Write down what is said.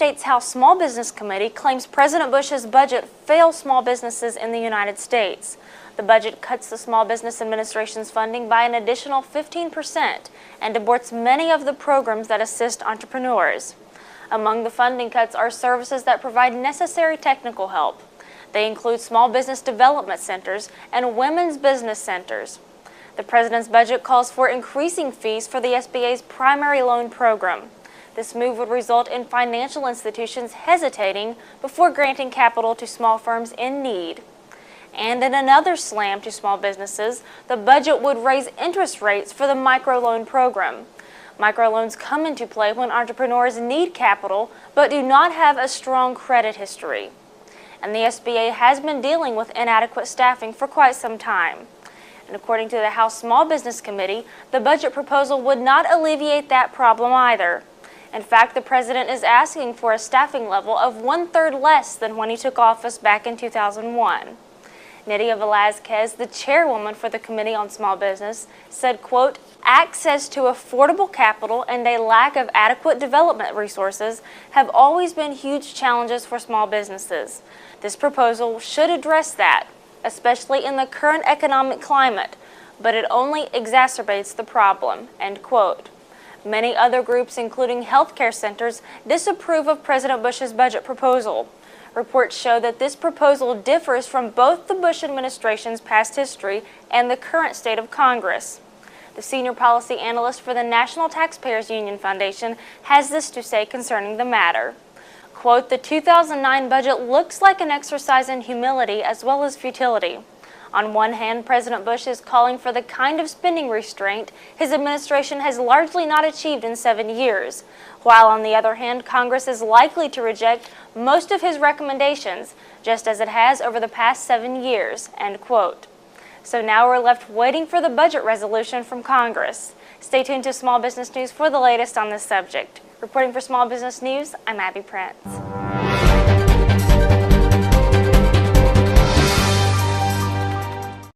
States House Small Business Committee claims President Bush's budget fails small businesses in the United States. The budget cuts the Small Business Administration's funding by an additional 15% and aborts many of the programs that assist entrepreneurs. Among the funding cuts are services that provide necessary technical help. They include small business development centers and women's business centers. The president's budget calls for increasing fees for the SBA's primary loan program. This move would result in financial institutions hesitating before granting capital to small firms in need. And in another slam to small businesses, the budget would raise interest rates for the microloan program. Microloans come into play when entrepreneurs need capital but do not have a strong credit history. And the SBA has been dealing with inadequate staffing for quite some time. And according to the House Small Business Committee, the budget proposal would not alleviate that problem either. In fact, the president is asking for a staffing level of 1/3 less than when he took office back in 2001. Nydia Velazquez, the chairwoman for the Committee on Small Business, said, quote, "Access to affordable capital and a lack of adequate development resources have always been huge challenges for small businesses. This proposal should address that, especially in the current economic climate, but it only exacerbates the problem," end quote. Many other groups, including healthcare centers, disapprove of President Bush's budget proposal. Reports show that this proposal differs from both the Bush administration's past history and the current state of Congress. The senior policy analyst for the National Taxpayers Union Foundation has this to say concerning the matter. Quote, "The 2009 budget looks like an exercise in humility as well as futility. On one hand, President Bush is calling for the kind of spending restraint his administration has largely not achieved in 7 years, while on the other hand, Congress is likely to reject most of his recommendations, just as it has over the past 7 years, end quote. So now we're left waiting for the budget resolution from Congress. Stay tuned to Small Business News for the latest on this subject. Reporting for Small Business News, I'm Abby Prince.